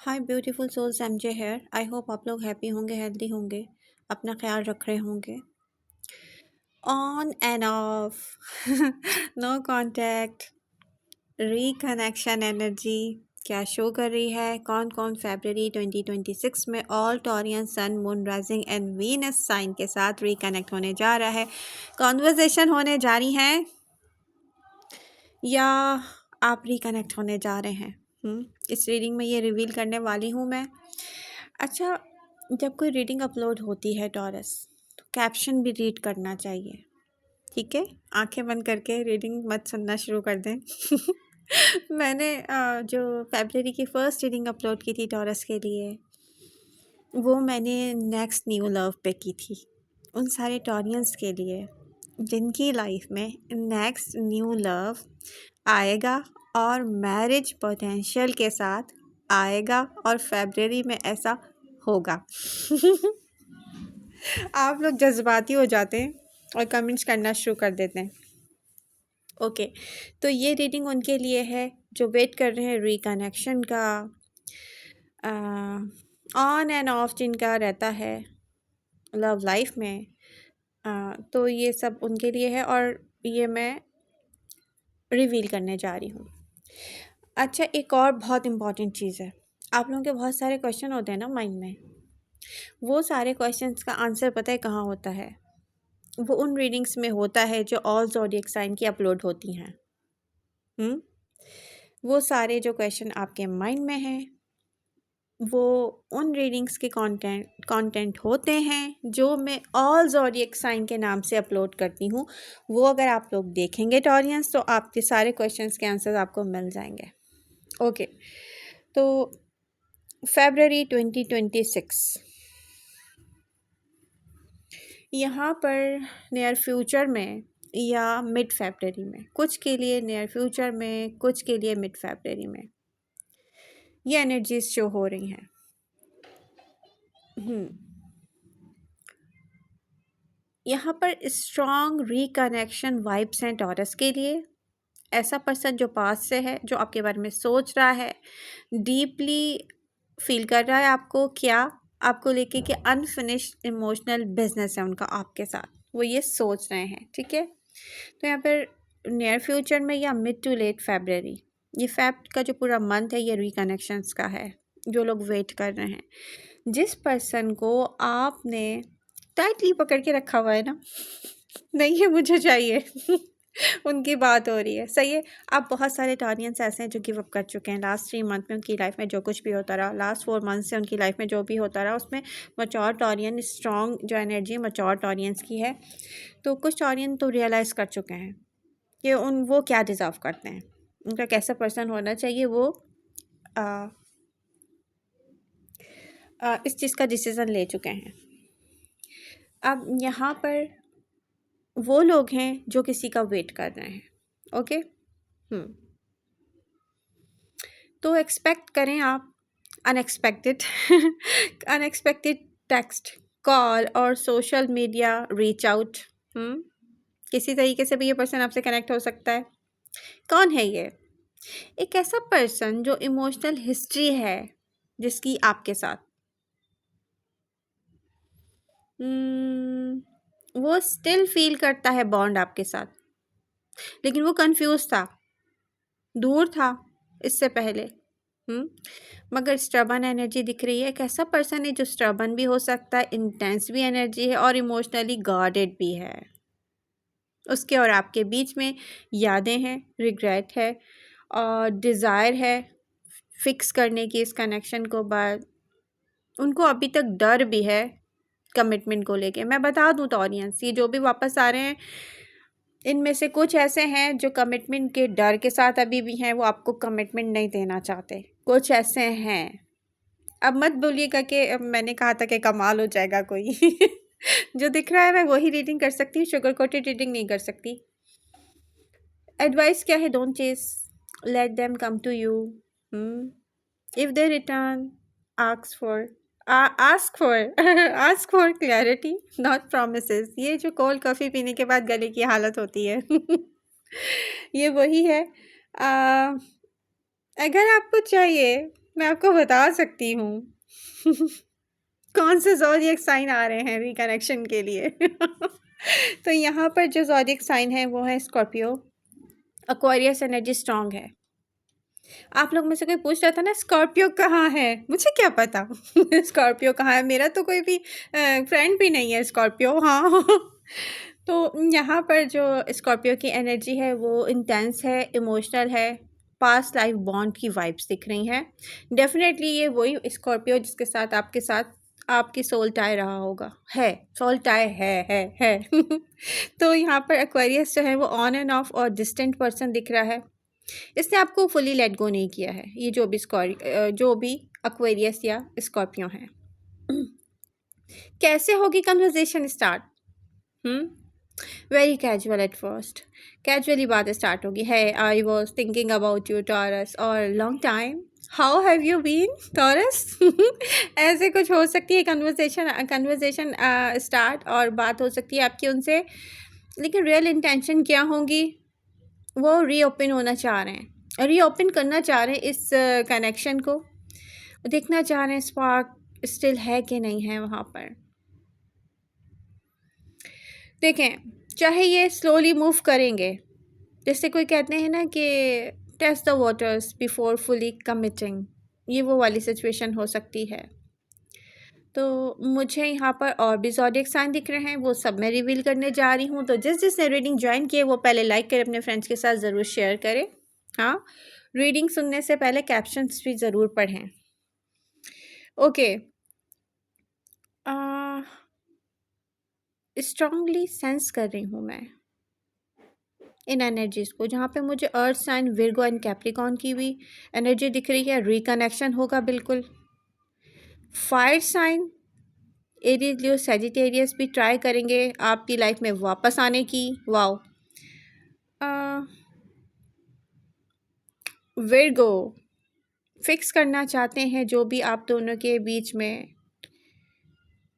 Hi beautiful souls, MJ here. I hope आप लोग happy होंगे, हेल्दी होंगे, अपना ख्याल रख रहे होंगे। On and off no contact, reconnection energy क्या शो कर रही है? कौन कौन फरवरी 2026 में all Taurian sun moon rising and Venus sign के साथ रिकनेक्ट होने जा रहा है? कॉन्वर्जेशन होने जा रही है या आप रिकनेक्ट होने जा रहे हैं? इस रीडिंग में ये रिवील करने वाली हूँ मैं। अच्छा, जब कोई रीडिंग अपलोड होती है टॉरस, तो कैप्शन भी रीड करना चाहिए, ठीक है? आंखें बंद करके रीडिंग मत सुनना शुरू कर दें। मैंने जो फरवरी की फर्स्ट रीडिंग अपलोड की थी टॉरस के लिए, वो मैंने नेक्स्ट न्यू लव पे की थी। उन सारे टॉरियंस के लिए जिनकी लाइफ में नेक्स्ट न्यू लव आएगा और मैरिज पोटेंशियल के साथ आएगा, और फरवरी में ऐसा होगा। आप लोग जज्बाती हो जाते हैं और कमेंट्स करना शुरू कर देते हैं। ओके, तो ये रीडिंग उनके लिए है जो वेट कर रहे हैं रिकनेक्शन का, ऑन एंड ऑफ जिनका रहता है लव लाइफ में। तो ये सब उनके लिए है और ये मैं रिवील करने जा रही हूँ। अच्छा, एक और बहुत इम्पॉर्टेंट चीज़ है। आप लोगों के बहुत सारे क्वेश्चन होते हैं ना माइंड में, वो सारे क्वेश्चंस का आंसर पता है कहाँ होता है? वो उन रीडिंग्स में होता है जो ऑल ज़ोडिएक साइन की अपलोड होती हैं। वो सारे जो क्वेश्चन आपके माइंड में हैं, वो उन रीडिंग्स के कंटेंट होते हैं जो मैं ऑल ज़ोडिएक साइन के नाम से अपलोड करती हूँ। वो अगर आप लोग देखेंगे टॉरियंस, तो आपके सारे क्वेश्चंस के आंसर आपको मिल जाएंगे। ओके, तो फरवरी 2026 यहाँ पर नियर फ्यूचर में या मिड फरवरी में, कुछ के लिए नियर फ्यूचर में, कुछ के लिए मिड फरवरी में, ये एनर्जीज शो हो रही हैं। यहाँ पर स्ट्रॉन्ग रिकनेक्शन वाइब्स हैं टॉरस के लिए। ऐसा पर्सन जो पास से है, जो आपके बारे में सोच रहा है, डीपली फील कर रहा है आपको, क्या आपको लेके कि अनफिनिश्ड इमोशनल बिजनेस है उनका आपके साथ, वो ये सोच रहे हैं, ठीक है? तो यहाँ पर नियर फ्यूचर में या मिड टू लेट फरवरी, ये फेब का जो पूरा मंथ है ये रिकनेक्शंस का है। जो लोग वेट कर रहे हैं, जिस पर्सन को आपने टाइटली पकड़ के रखा हुआ है ना, नहीं है मुझे चाहिए, उनकी बात हो रही है, सही है। आप बहुत सारे टॉरियंस ऐसे हैं जो गिव अप कर चुके हैं लास्ट 3 मंथ में। उनकी लाइफ में जो कुछ भी होता रहा, लास्ट 4 मंथ से उनकी लाइफ में जो भी होता रहा, उसमें मैच्योर टॉरियन, स्ट्रॉन्ग जो एनर्जी मैच्योर टॉरियंस की है। तो कुछ टॉरियन तो रियलाइज़ कर चुके हैं कि वो क्या डिज़र्व करते हैं, उनका कैसा पर्सन होना चाहिए। वो इस चीज़ का डिसीज़न ले चुके हैं। अब यहाँ पर वो लोग हैं जो किसी का वेट कर रहे हैं। ओके, तो एक्सपेक्ट करें आप अनएक्सपेक्टेड अनएक्सपेक्टेड टेक्स्ट, कॉल और सोशल मीडिया रीच आउट। किसी तरीके से भी ये पर्सन आपसे कनेक्ट हो सकता है। कौन है ये? एक ऐसा पर्सन जो इमोशनल हिस्ट्री है जिसकी आपके साथ, वो स्टिल फील करता है बॉन्ड आपके साथ, लेकिन वो कंफ्यूज था, दूर था इससे पहले। मगर स्ट्रबन एनर्जी दिख रही है। एक ऐसा पर्सन है जो स्ट्रबन भी हो सकता है, इंटेंस भी एनर्जी है और इमोशनली गार्डेड भी है। उसके और आपके बीच में यादें हैं, रिग्रेट है और डिज़ायर है फिक्स करने की इस कनेक्शन को। बाद उनको अभी तक डर भी है कमिटमेंट को लेके। मैं बता दूँ तो ऑडियंस, ये जो भी वापस आ रहे हैं, इनमें से कुछ ऐसे हैं जो कमिटमेंट के डर के साथ अभी भी हैं, वो आपको कमिटमेंट नहीं देना चाहते। कुछ ऐसे हैं, अब मत बोलिएगा कि मैंने कहा था कि कमाल हो जाएगा कोई। जो दिख रहा है मैं वही रीडिंग कर सकती हूँ, शुगर कोटेड रीडिंग नहीं कर सकती। एडवाइस क्या है? Don't chase, let them come to you. If they return, ask for ask for clarity, not promises. ये जो कोल्ड कॉफ़ी पीने के बाद गले की हालत होती है, ये वही है। अगर आपको चाहिए मैं आपको बता सकती हूँ कौन से ज़ोडिएक साइन आ रहे हैं रिकनेक्शन के लिए। तो यहाँ पर जो ज़ोडिएक साइन है वो है स्कॉर्पियो। एक्वेरियस एनर्जी स्ट्रांग है। आप लोग में से कोई पूछ रहा था ना स्कॉर्पियो कहाँ है, मुझे क्या पता स्कॉर्पियो कहाँ है, मेरा तो कोई भी फ्रेंड भी नहीं है स्कॉर्पियो। हाँ तो यहाँ पर जो स्कॉर्पियो की एनर्जी है वो इंटेंस है, इमोशनल है, पास्ट लाइफ बॉन्ड की वाइब्स दिख रही हैं। डेफिनेटली ये वही स्कॉर्पियो जिसके साथ आपकी सोल टाई रहा होगा, है सोल टाई है तो यहाँ पर एक्वेरियस जो है वो ऑन एंड ऑफ और डिस्टेंट पर्सन दिख रहा है। इसने आपको फुली लेट गो नहीं किया है, ये जो भी एक्वेरियस या स्कॉर्पियो हैं। कैसे होगी conversation start? Very casual at first, casually बातें स्टार्ट होगी। Hey I was thinking about you Taurus और long time, how have you been Taurus ऐसे कुछ हो सकती है कन्वर्जेशन स्टार्ट, और बात हो सकती है आपकी उनसे, लेकिन रियल इंटेंशन क्या होंगी? वो रीओपन होना चाह रहे हैं, रीओपन करना चाह रहे हैं इस कनेक्शन को, देखना चाह रहे हैं स्पार्क स्टिल है कि नहीं है वहाँ पर। देखें, चाहे ये स्लोली मूव करेंगे, जैसे कोई कहते हैं ना कि test the waters before fully committing, ये वो वाली सिचुएशन हो सकती है। तो मुझे यहाँ पर और भी ज़ोडिएक साइन दिख रहे हैं, वो सब मैं रिवील करने जा रही हूँ। तो जिसने रीडिंग ज्वाइन किए वो पहले लाइक करें, अपने फ्रेंड्स के साथ ज़रूर शेयर करें। हाँ, रीडिंग सुनने से पहले कैप्शंस भी ज़रूर पढ़ें। ओके, स्ट्रांगली सेंस कर रही हूँ मैं इन एनर्जीज़ को, जहाँ पे मुझे earth sign Virgo and Capricorn की भी एनर्जी दिख रही है। रिकनेक्शन होगा बिल्कुल। Fire sign Aries Leo Sagittarius भी ट्राई करेंगे आपकी लाइफ में वापस आने की। वाओ, विर्गो फिक्स करना चाहते हैं जो भी आप दोनों के बीच में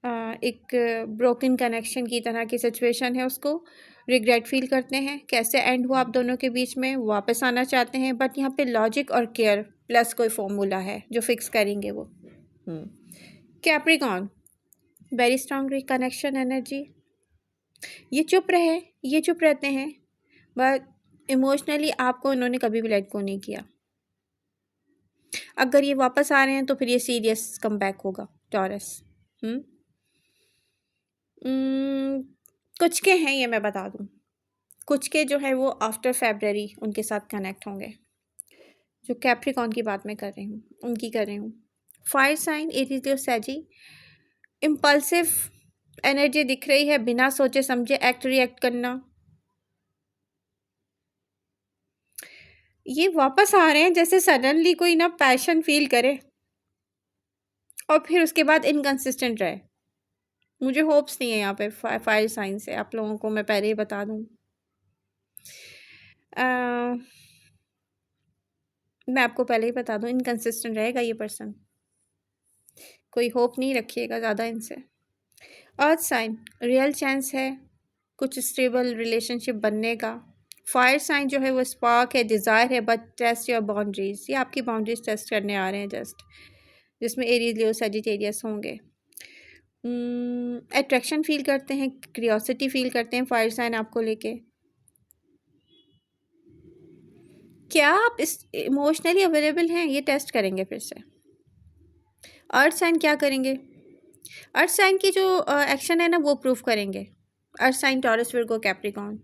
एक ब्रोकन कनेक्शन की तरह की सिचुएशन है, उसको रिग्रेट फील करते हैं, कैसे एंड हुआ आप दोनों के बीच में, वापस आना चाहते हैं। बट यहाँ पे लॉजिक और केयर प्लस कोई फॉर्मूला है जो फिक्स करेंगे वो। Capricorn very strong connection energy, ये चुप रहते हैं, बट इमोशनली आपको इन्होंने कभी भी लेट गो नहीं किया। अगर ये वापस आ रहे हैं तो फिर ये सीरियस कमबैक होगा टॉरस। कुछ के हैं, ये मैं बता दूं, कुछ के जो है वो आफ्टर फेब्रवरी उनके साथ कनेक्ट होंगे, जो कैप्रिकॉन की बात मैं कर रही हूँ उनकी कर रही हूँ। Fire sign Aries sassy, impulsive energy दिख रही है, बिना सोचे समझे रिएक्ट करना। ये वापस आ रहे हैं जैसे सडनली कोई ना पैशन फील करे और फिर उसके बाद इनकंसिस्टेंट रहे। मुझे होप्स नहीं है यहाँ पे फायर साइन से, आप लोगों को मैं पहले ही बता दूँ। मैं आपको पहले ही बता दूँ, इनकंसिस्टेंट रहेगा ये पर्सन, कोई होप नहीं रखिएगा ज़्यादा इनसे। अर्थ साइन रियल चांस है कुछ स्टेबल रिलेशनशिप बनने का। फायर साइन जो है वो स्पार्क है, डिज़ायर है, बट टेस्ट योर बाउंड्रीज, ये आपकी बाउंड्रीज टेस्ट करने आ रहे हैं जस्ट, जिसमें एरीज लियो सजिटेरियस होंगे। अट्रैक्शन फील करते हैं, क्यूरियोसिटी फील करते हैं फायर साइन आपको लेके। क्या आप इस इमोशनली अवेलेबल हैं, ये टेस्ट करेंगे फिर से। अर्थ साइन क्या करेंगे? अर्थ साइन की जो एक्शन है ना वो प्रूफ करेंगे। Earth sign Taurus Virgo Capricorn,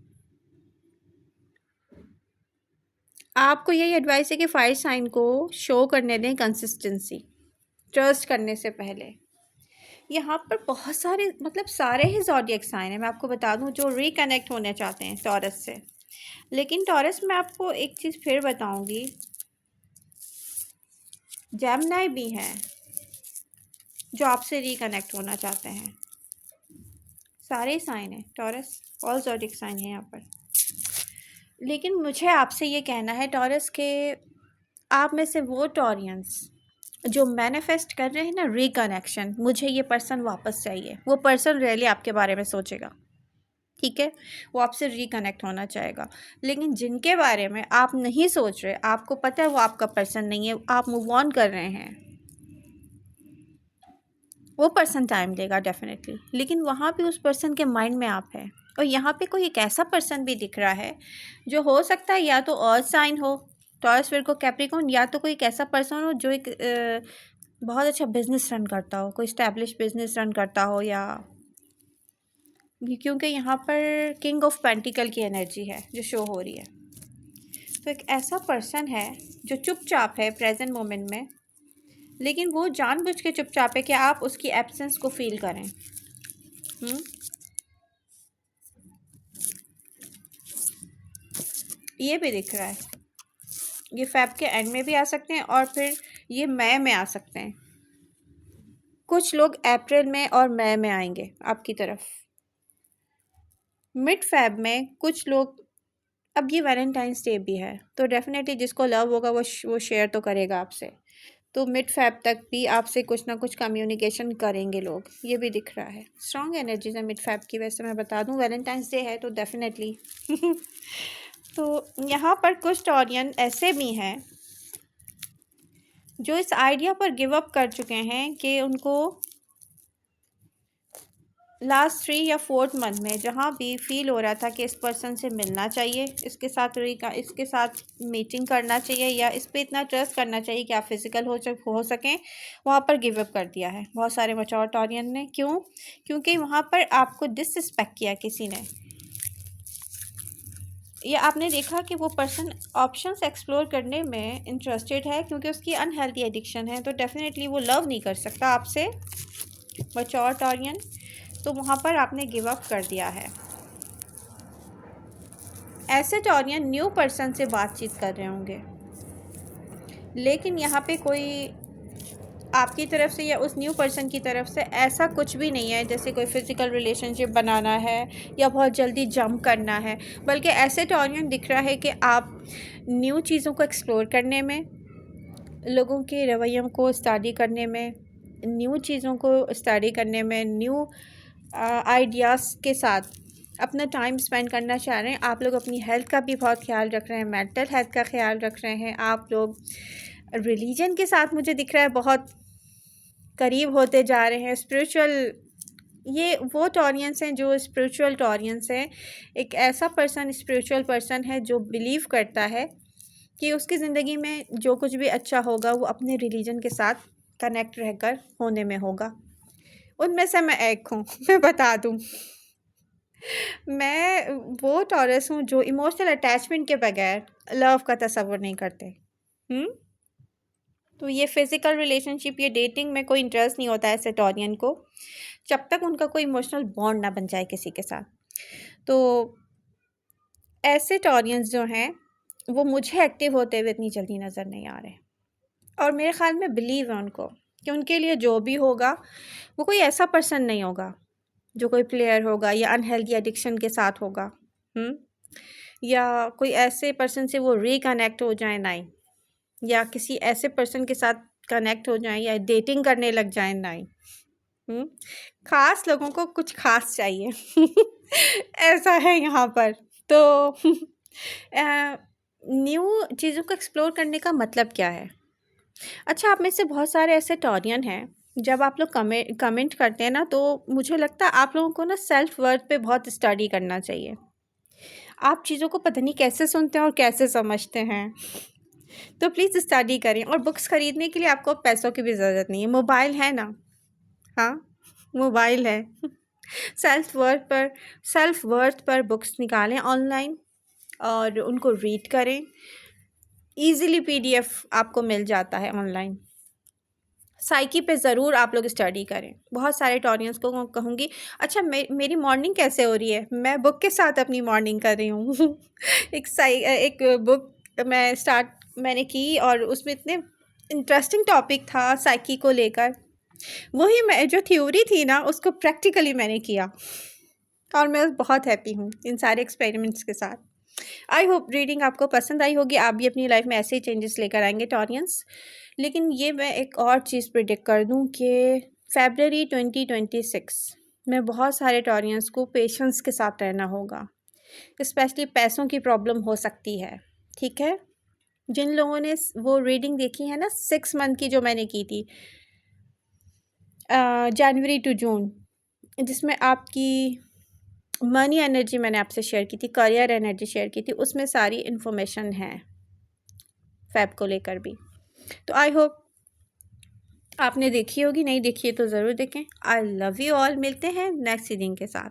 आपको यही एडवाइस है कि फायर साइन को शो करने दें कंसिस्टेंसी, ट्रस्ट करने से पहले। यहाँ पर बहुत सारे मतलब सारे ही ज़ोडिएक साइन हैं, मैं आपको बता दूँ, जो रिकनेक्ट होने चाहते हैं टॉरस से। लेकिन टॉरस में आपको एक चीज़ फिर बताऊँगी, जेमिनी भी हैं जो आपसे रिकनेक्ट होना चाहते हैं। सारे साइन हैं टॉरस, ऑल ज़ोडिएक साइन हैं यहाँ पर। लेकिन मुझे आपसे ये कहना है टॉरस के, आप में से वो टॉरियंस जो मैनिफेस्ट कर रहे हैं ना रिकनेक्शन, मुझे ये पर्सन वापस चाहिए, वो पर्सन रियली आपके बारे में सोचेगा। ठीक है, वो आपसे रिकनेक्ट होना चाहेगा। लेकिन जिनके बारे में आप नहीं सोच रहे, आपको पता है वो आपका पर्सन नहीं है, आप मूव ऑन कर रहे हैं, वो पर्सन टाइम लेगा डेफिनेटली, लेकिन वहाँ पे उस पर्सन के माइंड में आप है। और यहाँ पे कोई एक ऐसा पर्सन भी दिख रहा है जो हो सकता है या तो अर्थ साइन हो, टॉरस, विर्गो, कैप्रिकॉर्न, या तो कोई एक ऐसा पर्सन हो जो एक बहुत अच्छा बिजनेस रन करता हो, कोई स्टैब्लिश बिजनेस रन करता हो, या क्योंकि यहाँ पर किंग ऑफ पेंटिकल की एनर्जी है जो शो हो रही है। तो एक ऐसा पर्सन है जो चुपचाप है प्रेजेंट मोमेंट में, लेकिन वो जानबूझ के चुपचाप है कि आप उसकी एब्सेंस को फील करें। ये भी दिख रहा है, ये फेब के एंड में भी आ सकते हैं और फिर ये मई में आ सकते हैं। कुछ लोग अप्रैल में और मई में आएंगे आपकी तरफ। मिड फेब में कुछ लोग, अब ये वैलेंटाइंस डे भी है तो डेफिनेटली जिसको लव होगा वो शेयर तो करेगा आपसे, तो मिड फेब तक भी आपसे कुछ ना कुछ कम्युनिकेशन करेंगे लोग, ये भी दिख रहा है। स्ट्रॉन्ग एनर्जीज है मिड फेब की। वैसे मैं बता दूं वैलेंटाइंस डे है तो डेफिनेटली तो यहाँ पर कुछ टॉरियन ऐसे भी हैं जो इस आइडिया पर गिव अप कर चुके हैं कि उनको लास्ट 3 या 4 मंथ में जहाँ भी फील हो रहा था कि इस पर्सन से मिलना चाहिए, इसके साथ मीटिंग करना चाहिए, या इस पर इतना ट्रस्ट करना चाहिए कि आप फिज़िकल हो सकें, वहाँ पर गिव अप कर दिया है बहुत सारे मैच्योर टॉरियन ने। क्यों? क्योंकि वहाँ पर आपको डिसरिस्पेक्ट किया किसी ने, या आपने देखा कि वो पर्सन ऑप्शंस एक्सप्लोर करने में इंटरेस्टेड है क्योंकि उसकी अनहेल्दी एडिक्शन है, तो डेफिनेटली वो लव नहीं कर सकता आपसे मैच्योर टॉरियन, तो वहाँ पर आपने गिव अप कर दिया है। ऐसे टॉरियन न्यू पर्सन से बातचीत कर रहे होंगे, लेकिन यहाँ पे कोई आपकी तरफ से या उस न्यू पर्सन की तरफ से ऐसा कुछ भी नहीं है जैसे कोई फिज़िकल रिलेशनशिप बनाना है या बहुत जल्दी जंप करना है, बल्कि ऐसे टॉरियन दिख रहा है कि आप न्यू चीज़ों को एक्सप्लोर करने में, लोगों के रवैयों को स्टडी करने में, न्यू चीज़ों को स्टडी करने में, न्यू आइडियाज़ के साथ अपना टाइम स्पेंड करना चाह रहे हैं। आप लोग अपनी हेल्थ का भी बहुत ख्याल रख रहे हैं, मेंटल हेल्थ का ख्याल रख रहे हैं। आप लोग रिलीजन के साथ मुझे दिख रहा है बहुत करीब होते जा रहे हैं, स्पिरिचुअल, ये वो टॉरियंस हैं जो स्पिरिचुअल टॉरियंस हैं। एक ऐसा पर्सन स्पिरिचुअल पर्सन है जो बिलीव करता है कि उसकी ज़िंदगी में जो कुछ भी अच्छा होगा वो अपने रिलीजन के साथ कनेक्ट रहकर होने में होगा। उनमें से मैं एक हूँ, मैं बता दूँ। मैं वो टॉरस हूँ जो इमोशनल अटैचमेंट के बगैर लव का तसव्वुर नहीं करते। तो ये फिज़िकल रिलेशनशिप, ये डेटिंग में कोई इंटरेस्ट नहीं होता है ऐसे टॉरियन को, जब तक उनका कोई इमोशनल बॉन्ड ना बन जाए किसी के साथ। तो ऐसे टॉरियंस जो हैं वो मुझे एक्टिव होते हुए इतनी जल्दी नज़र नहीं आ रहे, और मेरे ख़्याल में बिलीव है उनको कि उनके लिए जो भी होगा वो कोई ऐसा पर्सन नहीं होगा जो कोई प्लेयर होगा या अनहेल्दी एडिक्शन के साथ होगा, या कोई ऐसे पर्सन से वो रिकनेक्ट हो जाए नहीं, या किसी ऐसे पर्सन के साथ कनेक्ट हो जाएं या डेटिंग करने लग जाएं नहीं। ख़ास लोगों को कुछ ख़ास चाहिए ऐसा है यहाँ पर। तो न्यू चीज़ों को एक्सप्लोर करने का मतलब क्या है? अच्छा, आप में से बहुत सारे ऐसे टॉरियन हैं, जब आप लोग कमेंट करते हैं ना, तो मुझे लगता है आप लोगों को ना सेल्फ वर्थ पे बहुत स्टडी करना चाहिए। आप चीज़ों को पता नहीं कैसे सुनते हैं और कैसे समझते हैं, तो प्लीज़ स्टडी करें। और बुक्स ख़रीदने के लिए आपको पैसों की भी ज़रूरत नहीं है, मोबाइल है ना, हाँ मोबाइल है सेल्फ वर्थ पर बुक्स निकालें ऑनलाइन और उनको रीड करें। ईज़िली पीडीएफ आपको मिल जाता है ऑनलाइन। साइकी पे ज़रूर आप लोग स्टडी करें। बहुत सारे टॉरियंस को मैं कहूँगी, अच्छा मेरी मॉर्निंग कैसे हो रही है? मैं बुक के साथ अपनी मॉर्निंग कर रही हूँ एक बुक मैंने की और उसमें इतने इंटरेस्टिंग टॉपिक था साइकी को लेकर, वही मैं जो थ्योरी थी ना उसको प्रैक्टिकली मैंने किया, और मैं बहुत हैप्पी हूँ इन सारे एक्सपेरिमेंट्स के साथ। आई होप रीडिंग आपको पसंद आई होगी, आप भी अपनी लाइफ में ऐसे ही चेंजेस लेकर आएंगे टॉरियंस। लेकिन ये मैं एक और चीज़ प्रिडिक्ट कर दूं कि February 2026 में बहुत सारे टॉरियंस को पेशेंस के साथ रहना होगा, स्पेशली पैसों की प्रॉब्लम हो सकती है, ठीक है। जिन लोगों ने वो रीडिंग देखी है ना 6 मंथ की जो मैंने की थी, जनवरी टू जून, जिसमें आपकी मनी एनर्जी मैंने आपसे शेयर की थी, करियर एनर्जी शेयर की थी, उसमें सारी इन्फॉर्मेशन है फैब को लेकर भी। तो आई होप आपने देखी होगी, नहीं देखी है तो ज़रूर देखें। आई लव यू ऑल, मिलते हैं नेक्स्ट रीडिंग के साथ।